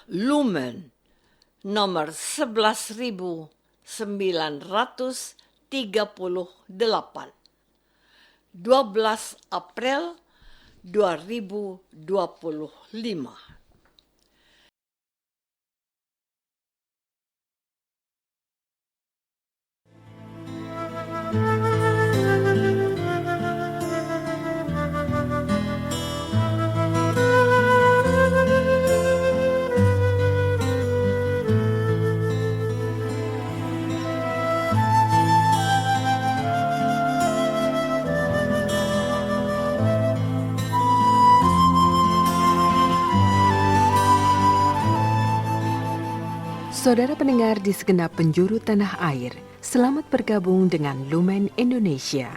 Lumen nomor 11.938, 12 April 2025. Saudara pendengar di segenap penjuru tanah air, selamat bergabung dengan Lumen Indonesia.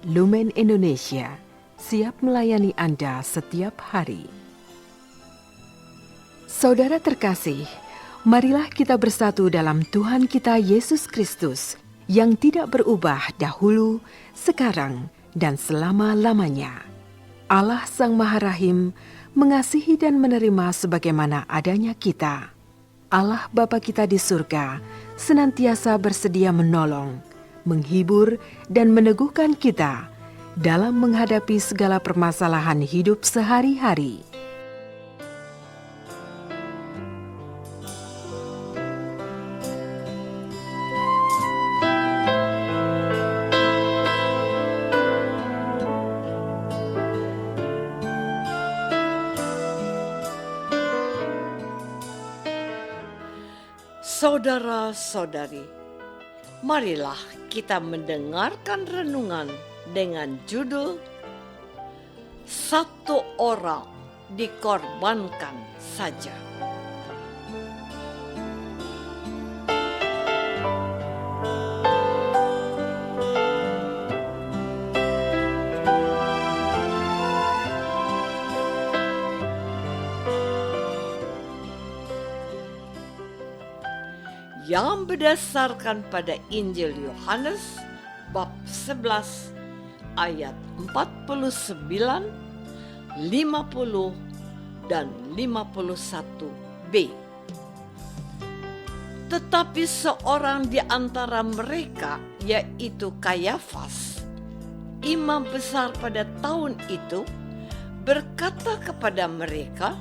Lumen Indonesia siap melayani Anda setiap hari. Saudara terkasih, marilah kita bersatu dalam Tuhan kita Yesus Kristus yang tidak berubah dahulu, sekarang, dan selama-lamanya. Allah Sang Maha Rahim mengasihi dan menerima sebagaimana adanya kita. Allah Bapa kita di surga senantiasa bersedia menolong, menghibur, dan meneguhkan kita dalam menghadapi segala permasalahan hidup sehari-hari. Saudara-saudari, marilah kita mendengarkan renungan dengan judul "Satu Orang Dikorbankan Saja". Yang berdasarkan pada Injil Yohanes bab 11 ayat 49, 50 dan 51b. Tetapi seorang di antara mereka, yaitu Kayafas, imam besar pada tahun itu, berkata kepada mereka,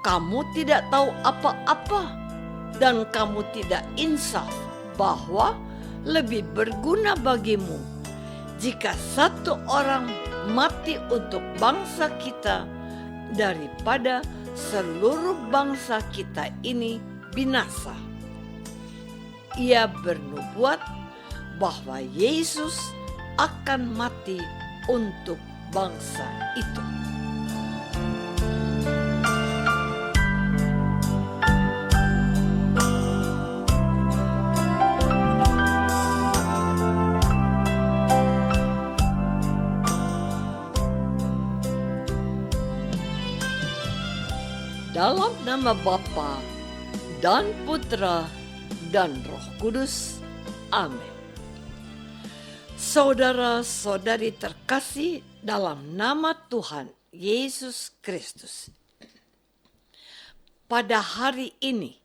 "Kamu tidak tahu apa-apa dan kamu tidak insaf bahwa lebih berguna bagimu jika satu orang mati untuk bangsa kita daripada seluruh bangsa kita ini binasa." Ia bernubuat bahwa Yesus akan mati untuk bangsa itu. Dalam nama Bapa dan Putra dan Roh Kudus. Amin. Saudara-saudari terkasih dalam nama Tuhan Yesus Kristus. Pada hari ini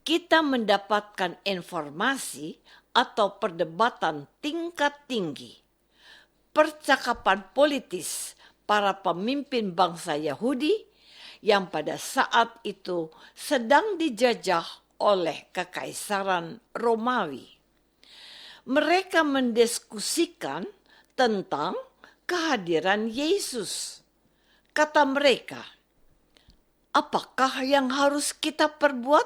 kita mendapatkan informasi atau perdebatan tingkat tinggi, percakapan politis para pemimpin bangsa Yahudi yang pada saat itu sedang dijajah oleh Kekaisaran Romawi. Mereka mendiskusikan tentang kehadiran Yesus. Kata mereka, "Apakah yang harus kita perbuat?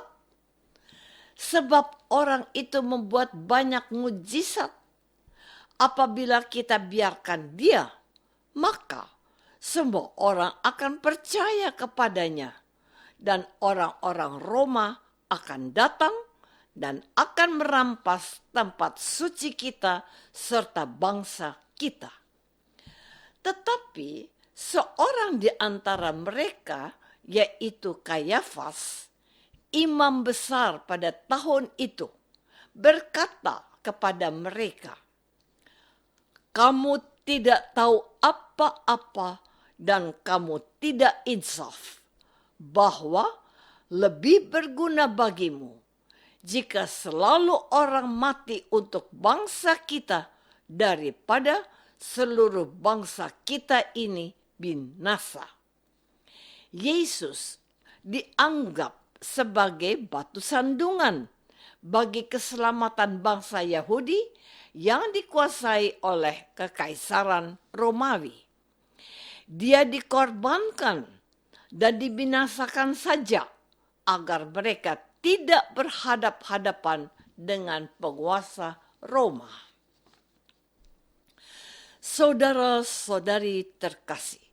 Sebab orang itu membuat banyak mujizat. Apabila kita biarkan dia, maka semua orang akan percaya kepadanya, dan orang-orang Roma akan datang dan akan merampas tempat suci kita serta bangsa kita." Tetapi seorang di antara mereka, yaitu Kayafas, imam besar pada tahun itu, berkata kepada mereka, "Kamu tidak tahu apa-apa dan kamu tidak insaf bahwa lebih berguna bagimu jika selalu orang mati untuk bangsa kita daripada seluruh bangsa kita ini binasa. Yesus dianggap sebagai batu sandungan bagi keselamatan bangsa Yahudi yang dikuasai oleh kekaisaran Romawi. Dia dikorbankan dan dibinasakan saja agar mereka tidak berhadap-hadapan dengan penguasa Roma. Saudara-saudari terkasih,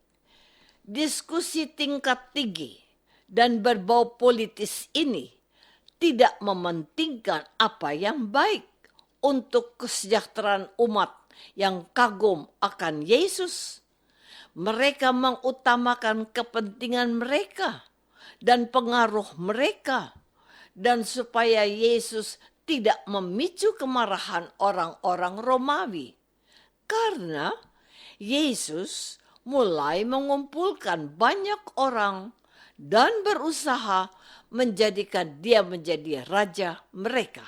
diskusi tingkat tinggi dan berbau politis ini tidak mementingkan apa yang baik untuk kesejahteraan umat yang kagum akan Yesus. Mereka mengutamakan kepentingan mereka dan pengaruh mereka, dan supaya Yesus tidak memicu kemarahan orang-orang Romawi. Karena Yesus mulai mengumpulkan banyak orang dan berusaha menjadikan dia menjadi raja mereka.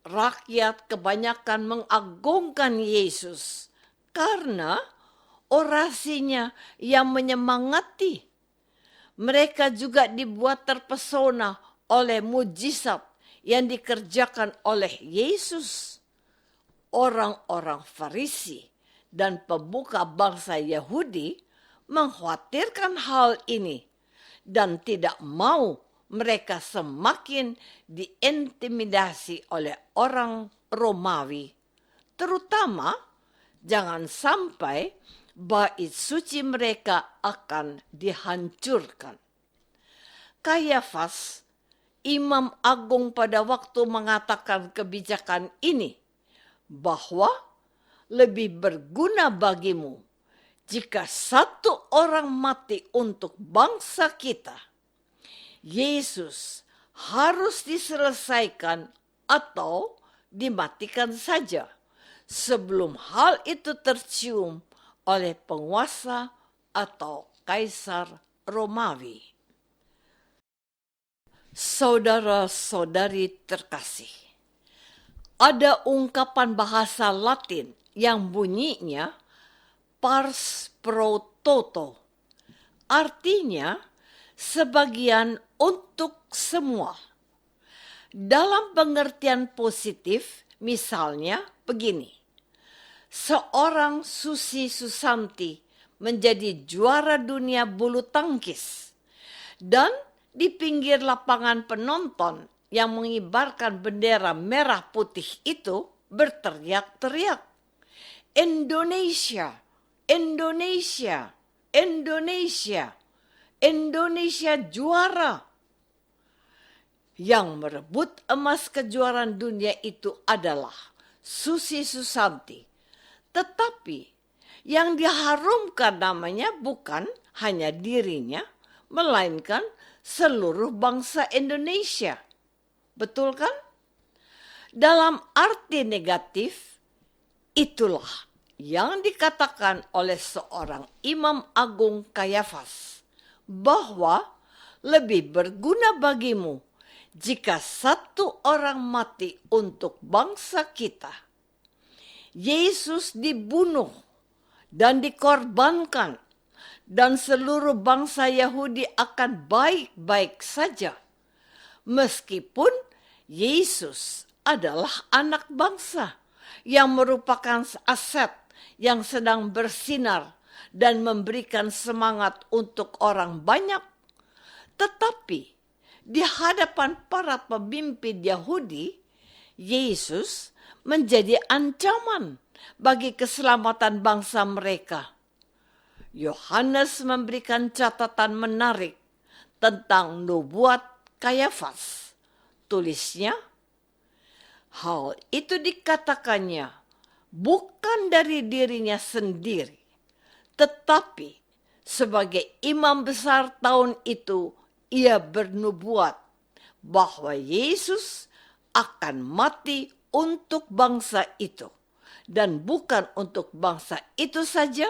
Rakyat kebanyakan mengagungkan Yesus karena orasinya yang menyemangati. Mereka juga dibuat terpesona oleh mujizat yang dikerjakan oleh Yesus. Orang-orang Farisi dan pemuka bangsa Yahudi mengkhawatirkan hal ini dan tidak mau mereka semakin diintimidasi oleh orang Romawi. Terutama jangan sampai bait suci mereka akan dihancurkan. Kayafas, imam agung pada waktu mengatakan kebijakan ini, bahwa lebih berguna bagimu jika satu orang mati untuk bangsa kita. Yesus harus diselesaikan atau dimatikan saja sebelum hal itu tercium oleh penguasa atau kaisar Romawi. Saudara-saudari terkasih, ada ungkapan bahasa Latin yang bunyinya pars pro toto, artinya sebagian untuk semua. Dalam pengertian positif, misalnya begini: seorang Susi Susanti menjadi juara dunia bulu tangkis, dan di pinggir lapangan penonton yang mengibarkan bendera merah putih itu berteriak-teriak, Indonesia, Indonesia, Indonesia, Indonesia juara. Yang merebut emas kejuaraan dunia itu adalah Susi Susanti. Tetapi yang diharumkan namanya bukan hanya dirinya, melainkan seluruh bangsa Indonesia. Betul kan? Dalam arti negatif, itulah yang dikatakan oleh seorang imam agung Kayafas, bahwa lebih berguna bagimu jika satu orang mati untuk bangsa kita. Yesus dibunuh dan dikorbankan, dan seluruh bangsa Yahudi akan baik-baik saja. Meskipun Yesus adalah anak bangsa yang merupakan aset yang sedang bersinar dan memberikan semangat untuk orang banyak. Tetapi di hadapan para pemimpin Yahudi, Yesus menjadi ancaman bagi keselamatan bangsa mereka. Yohanes memberikan catatan menarik tentang nubuat Kayafas. Tulisnya, hal itu dikatakannya bukan dari dirinya sendiri, tetapi sebagai imam besar tahun itu ia bernubuat bahwa Yesus akan mati untuk bangsa itu, dan bukan untuk bangsa itu saja,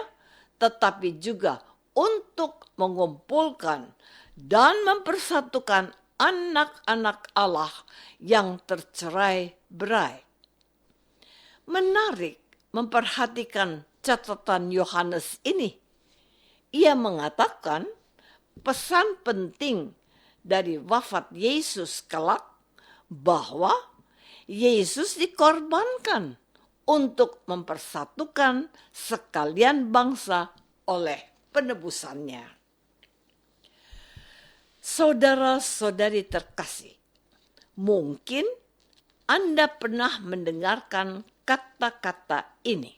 tetapi juga untuk mengumpulkan dan mempersatukan anak-anak Allah yang tercerai-berai. Menarik memperhatikan catatan Yohanes ini. Ia mengatakan pesan penting dari wafat Yesus kelak bahwa Yesus dikorbankan untuk mempersatukan sekalian bangsa oleh penebusannya. Saudara-saudari terkasih, mungkin Anda pernah mendengarkan kata-kata ini.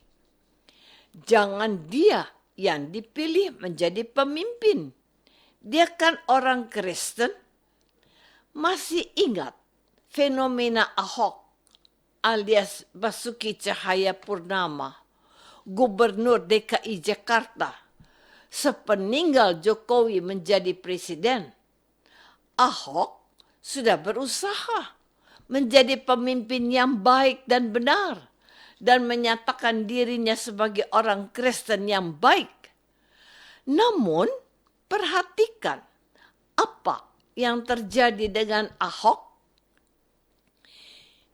Jangan dia yang dipilih menjadi pemimpin. Dia kan orang Kristen. Masih ingat fenomena Ahok alias Basuki Cahayapurnama, Gubernur DKI Jakarta, sepeninggal Jokowi menjadi presiden? Ahok sudah berusaha menjadi pemimpin yang baik dan benar dan menyatakan dirinya sebagai orang Kristen yang baik. Namun, perhatikan apa yang terjadi dengan Ahok.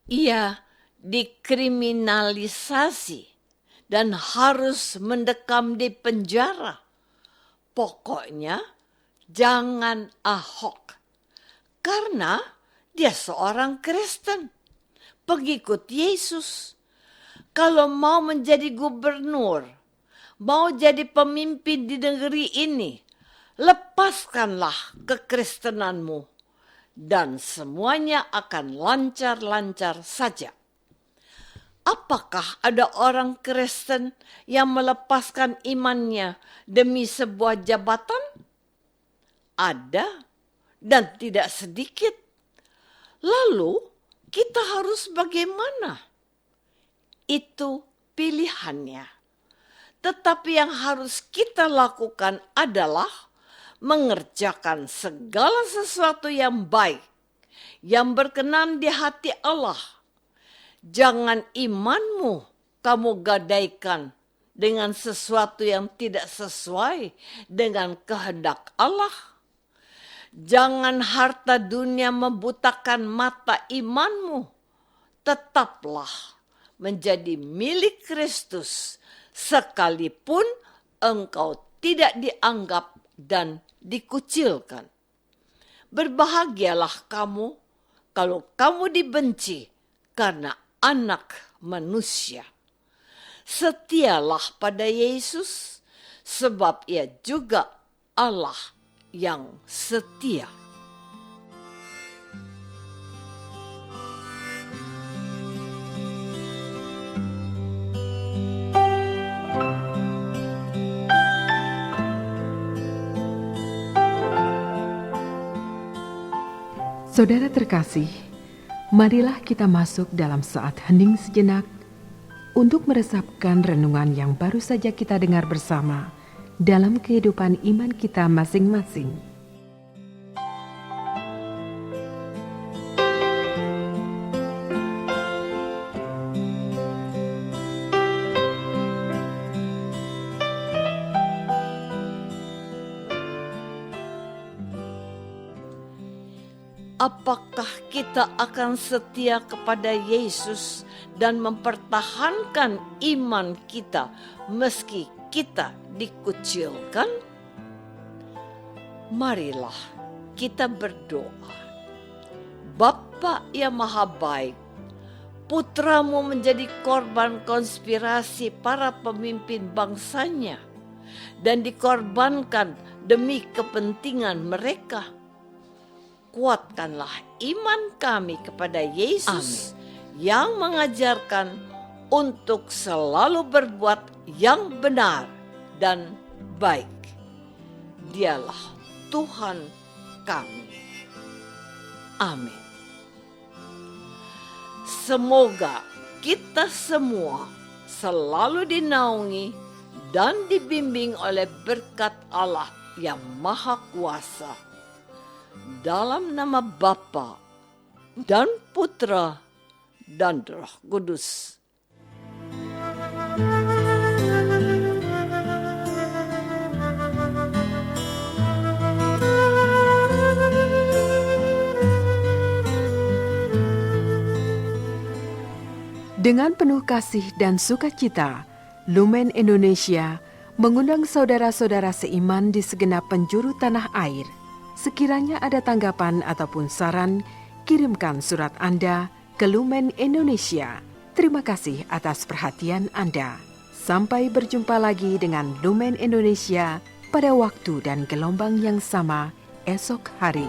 Ia dikriminalisasi dan harus mendekam di penjara. Pokoknya jangan Ahok. Karena dia seorang Kristen, pengikut Yesus. Kalau mau menjadi gubernur, mau jadi pemimpin di negeri ini, lepaskanlah kekristenanmu dan semuanya akan lancar-lancar saja. Apakah ada orang Kristen yang melepaskan imannya demi sebuah jabatan? Ada, dan tidak sedikit. Lalu kita harus bagaimana? Itu pilihannya. Tetapi yang harus kita lakukan adalah mengerjakan segala sesuatu yang baik, yang berkenan di hati Allah. Jangan imanmu kamu gadaikan dengan sesuatu yang tidak sesuai dengan kehendak Allah. Jangan harta dunia membutakan mata imanmu. Tetaplah menjadi milik Kristus sekalipun engkau tidak dianggap dan dikucilkan. Berbahagialah kamu kalau kamu dibenci karena anak manusia. Setialah pada Yesus sebab ia juga Allah yang setia. Saudara terkasih, marilah kita masuk dalam saat hening sejenak untuk meresapkan renungan yang baru saja kita dengar bersama dalam kehidupan iman kita masing-masing. Apakah kita akan setia kepada Yesus dan mempertahankan iman kita meski kita dikucilkan? Marilah kita berdoa. Bapa yang maha baik, putramu menjadi korban konspirasi para pemimpin bangsanya dan dikorbankan demi kepentingan mereka. Kuatkanlah iman kami kepada Yesus yang mengajarkan untuk selalu berbuat yang benar dan baik. Dialah Tuhan kami. Amin. Semoga kita semua selalu dinaungi dan dibimbing oleh berkat Allah yang Maha Kuasa. Dalam nama Bapa dan Putra dan Roh Kudus. Dengan penuh kasih dan sukacita, Lumen Indonesia mengundang saudara-saudara seiman di segenap penjuru tanah air. Sekiranya ada tanggapan ataupun saran, kirimkan surat Anda ke Lumen Indonesia. Terima kasih atas perhatian Anda. Sampai berjumpa lagi dengan Lumen Indonesia pada waktu dan gelombang yang sama esok hari.